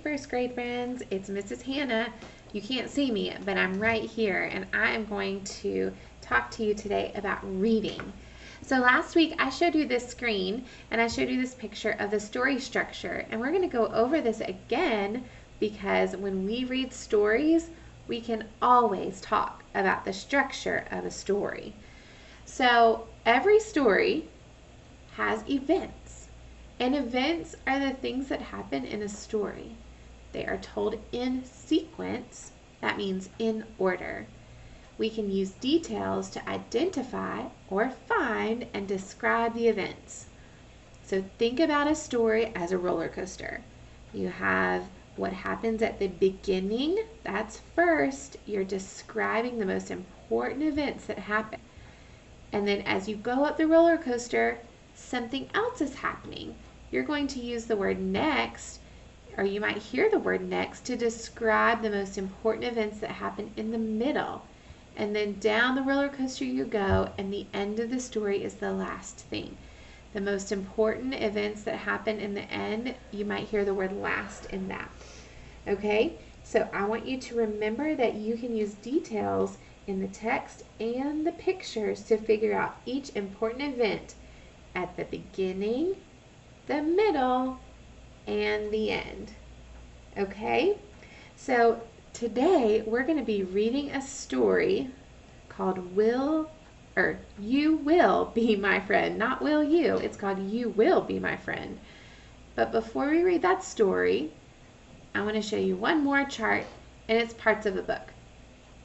first grade friends, it's Mrs. Hannah. You can't see me, but I'm right here, and I am going to talk to you today about reading. So last week I showed you this screen, and I showed you this picture of the story structure, and we're going to go over this again because when we read stories, we can always talk about the structure of a story. So every story has events. And events are the things that happen in a story. They are told in sequence, that means in order. We can use details to identify or find and describe the events. So think about a story as a roller coaster. You have what happens at the beginning, that's first. You're describing the most important events that happen. And then as you go up the roller coaster, something else is happening. You're going to use the word next, or you might hear the word next, to describe the most important events that happen in the middle. And then down the roller coaster you go, and the end of the story is the last thing. The most important events that happen in the end, you might hear the word last in that. Okay? So I want you to remember that you can use details in the text and the pictures to figure out each important event at the beginning, the middle, and the end. Okay? So today we're going to be reading a story called You Will Be My Friend. Not Will You. It's called You Will Be My Friend. But before we read that story, I want to show you one more chart, and it's parts of a book.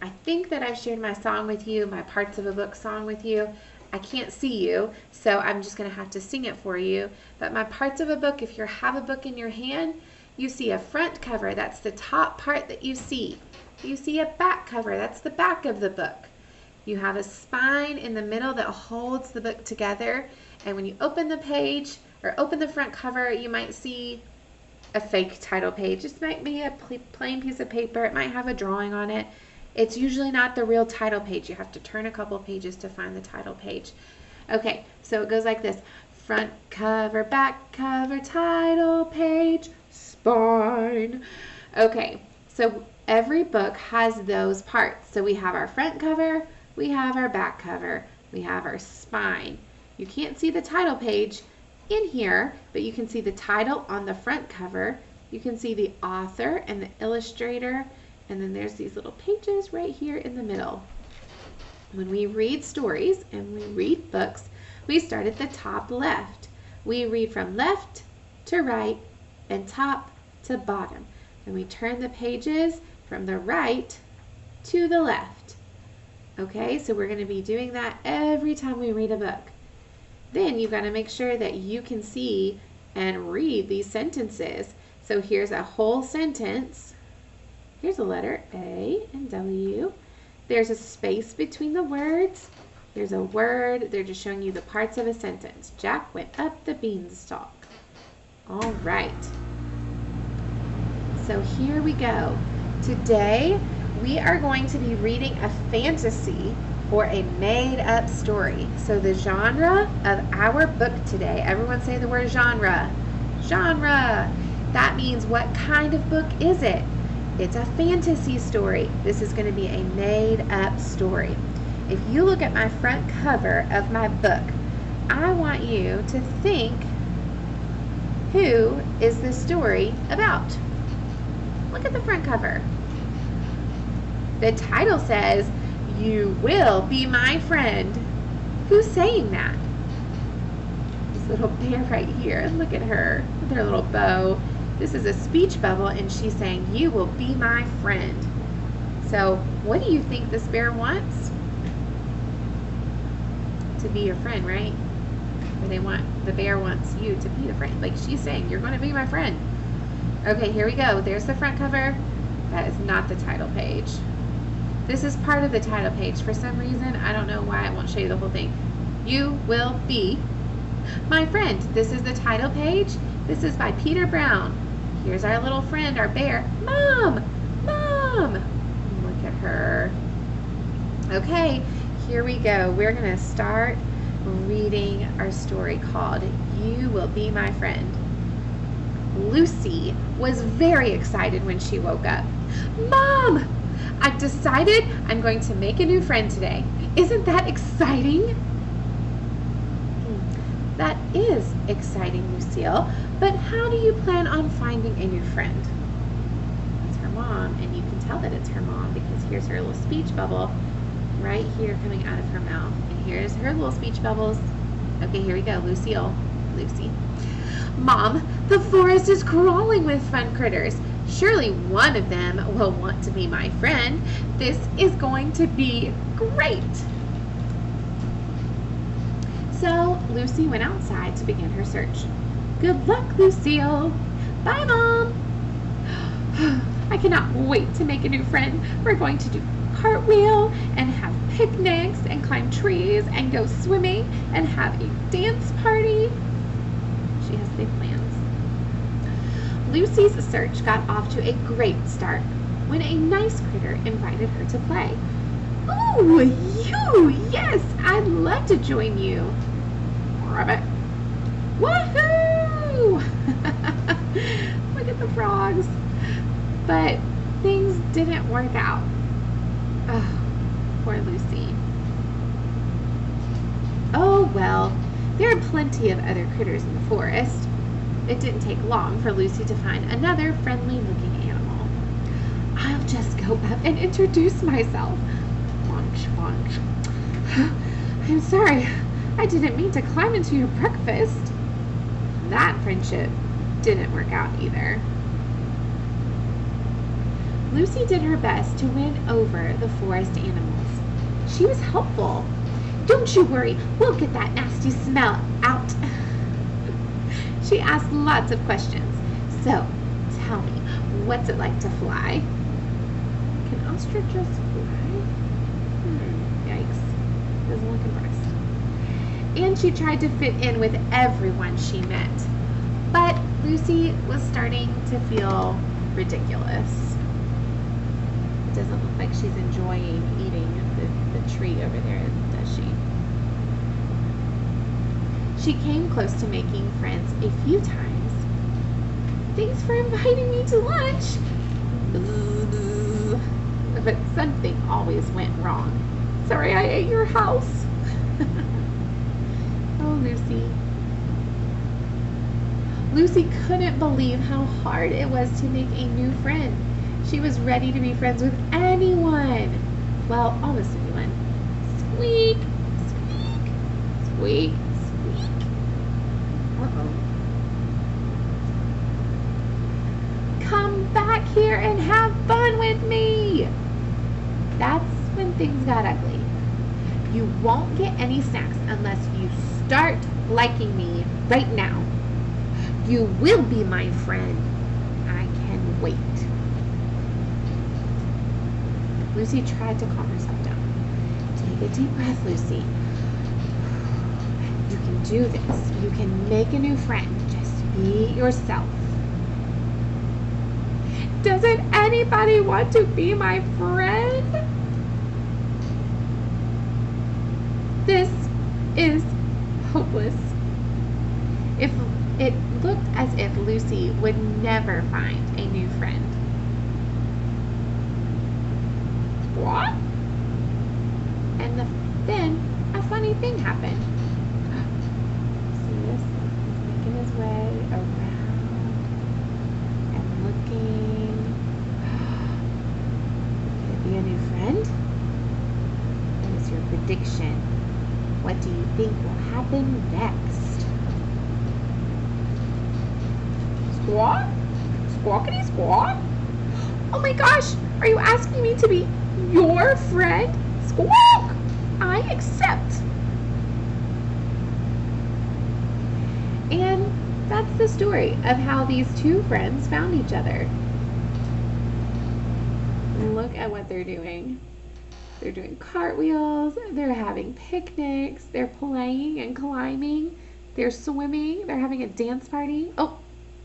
I think that I've shared my song with you, my parts of a book song with you. I can't see you, so I'm just going to have to sing it for you. But my parts of a book, if you have a book in your hand, you see a front cover. That's the top part that you see. You see a back cover. That's the back of the book. You have a spine in the middle that holds the book together. And when you open the page or open the front cover, you might see a fake title page. This might be a plain piece of paper. It might have a drawing on it. It's usually not the real title page. You have to turn a couple pages to find the title page. Okay, so it goes like this. Front cover, back cover, title page, spine. Okay, so every book has those parts. So we have our front cover, we have our back cover, we have our spine. You can't see the title page in here, but you can see the title on the front cover. You can see the author and the illustrator. And then there's these little pages right here in the middle. When we read stories and we read books, we start at the top left. We read from left to right and top to bottom. And we turn the pages from the right to the left. Okay, so we're going to be doing that every time we read a book. Then you've got to make sure that you can see and read these sentences. So here's a whole sentence. Here's a letter, A and W. There's a space between the words. There's a word. They're just showing you the parts of a sentence. Jack went up the beanstalk. All right. So here we go. Today, we are going to be reading a fantasy or a made-up story. So the genre of our book today, everyone say the word genre. Genre. That means what kind of book is it? It's a fantasy story. This is going to be a made-up story. If you look at my front cover of my book, I want you to think, who is this story about? Look at the front cover. The title says, You Will Be My Friend. Who's saying that? This little bear right here. Look at her with her little bow. This is a speech bubble, and she's saying, You will be my friend. So, what do you think this bear wants? To be your friend, right? Or the bear wants you to be the friend. Like she's saying, you're going to be my friend. Okay, here we go. There's the front cover. That is not the title page. This is part of the title page. For some reason, I don't know why it won't show you the whole thing. You will be my friend. This is the title page. This is by Peter Brown. Here's our little friend, our bear. Mom! Mom! Look at her. Okay, here we go. We're going to start reading our story called You Will Be My Friend. Lucy was very excited when she woke up. Mom, I've decided I'm going to make a new friend today. Isn't that exciting? That is exciting, Lucille, but how do you plan on finding a new friend? It's her mom, and you can tell that it's her mom because here's her little speech bubble right here coming out of her mouth. And here's her little speech bubbles. Okay, here we go. Lucille. Lucy. Mom, the forest is crawling with fun critters. Surely one of them will want to be my friend. This is going to be great. So Lucy went outside to begin her search. Good luck, Lucille. Bye, Mom. I cannot wait to make a new friend. We're going to do cartwheel and have picnics and climb trees and go swimming and have a dance party. She has big plans. Lucy's search got off to a great start when a nice critter invited her to play. Oh, you! Yes, I'd love to join you. Rabbit. Woohoo! Look at the frogs. But things didn't work out. Oh, poor Lucy. Oh, well, there are plenty of other critters in the forest. It didn't take long for Lucy to find another friendly-looking animal. I'll just go up and introduce myself. Munch, munch. I'm sorry. I didn't mean to climb into your breakfast. That friendship didn't work out either. Lucy did her best to win over the forest animals. She was helpful. Don't you worry, we'll get that nasty smell out. She asked lots of questions. So, tell me, what's it like to fly? Can ostriches fly? Yikes. Doesn't look impressed. And she tried to fit in with everyone she met. But Lucy was starting to feel ridiculous. It doesn't look like she's enjoying eating the tree over there, does she? She came close to making friends a few times. Thanks for inviting me to lunch. But something always went wrong. Sorry I ate your house. Oh, Lucy. Lucy couldn't believe how hard it was to make a new friend. She was ready to be friends with anyone. Well, almost anyone. Squeak, squeak, squeak, squeak. Uh-oh. Come back here and have fun with me. That's when things got ugly. You won't get any snacks unless you start liking me right now. You will be my friend. I can wait. Lucy tried to calm herself down. Take a deep breath, Lucy. You can do this. You can make a new friend. Just be yourself. Doesn't anybody want to be my friend? This is hopeless. If it looked as if Lucy would never find a new friend. What? And then a funny thing happened. See this? He's making his way around and looking. Could it be a new friend? What is your prediction? What do you think will happen next? Squawk? Squawkity squawk? Oh my gosh! Are you asking me to be your friend? Squawk! I accept. And that's the story of how these two friends found each other. Look at what they're doing. They're doing cartwheels, they're having picnics, they're playing and climbing, they're swimming, they're having a dance party. Oh,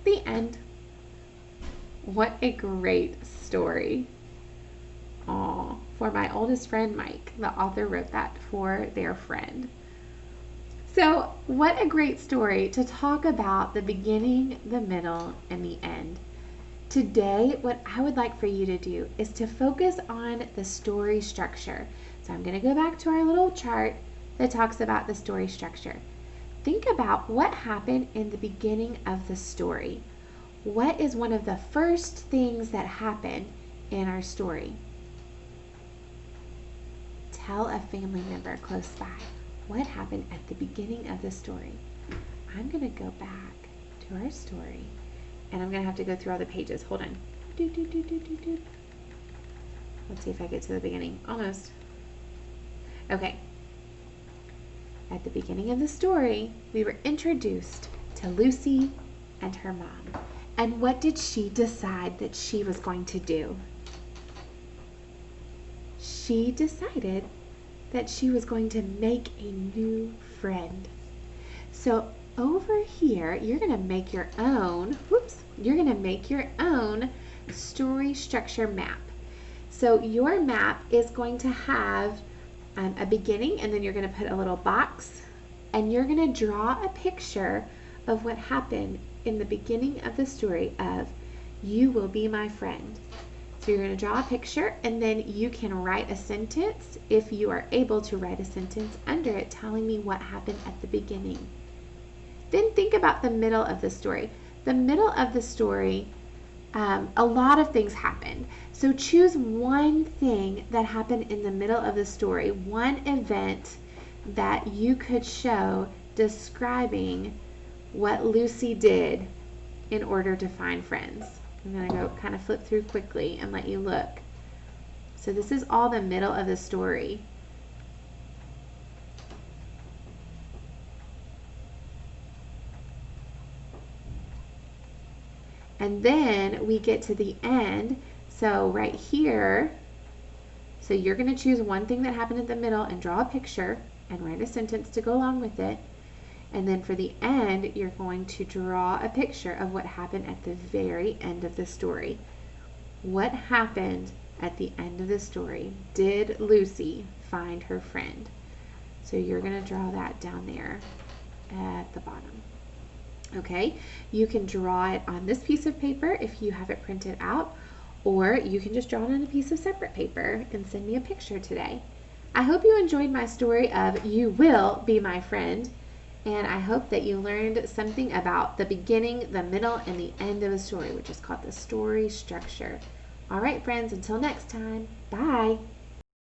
the end. What a great story. Aw, for my oldest friend, Mike. The author wrote that for their friend. So, what a great story to talk about the beginning, the middle, and the end. Today, what I would like for you to do is to focus on the story structure. So, I'm going to go back to our little chart that talks about the story structure. Think about what happened in the beginning of the story. What is one of the first things that happened in our story? Tell a family member close by what happened at the beginning of the story. I'm going to go back to our story, and I'm going to have to go through all the pages. Hold on. Let's see if I get to the beginning. Almost. Okay. At the beginning of the story, we were introduced to Lucy and her mom. And what did she decide that she was going to do? She decided that she was going to make a new friend. So over here, you're going to make your own, story structure map. So your map is going to have a beginning, and then you're going to put a little box, and you're going to draw a picture of what happened in the beginning of the story of "You will be my friend." So you're going to draw a picture, and then you can write a sentence, if you are able to write a sentence under it telling me what happened at the beginning. Then think about the middle of the story. The middle of the story, a lot of things happened. So choose one thing that happened in the middle of the story, one event that you could show describing what Lucy did in order to find friends. I'm going to go kind of flip through quickly and let you look. So this is all the middle of the story. And then we get to the end. So right here, so you're going to choose one thing that happened in the middle and draw a picture and write a sentence to go along with it. And then for the end, you're going to draw a picture of what happened at the very end of the story. What happened at the end of the story? Did Lucy find her friend? So you're going to draw that down there at the bottom. Okay, you can draw it on this piece of paper if you have it printed out, or you can just draw it on a piece of separate paper and send me a picture today. I hope you enjoyed my story of "You Will Be My Friend," and I hope that you learned something about the beginning, the middle, and the end of a story, which is called the story structure. All right, friends, until next time, bye.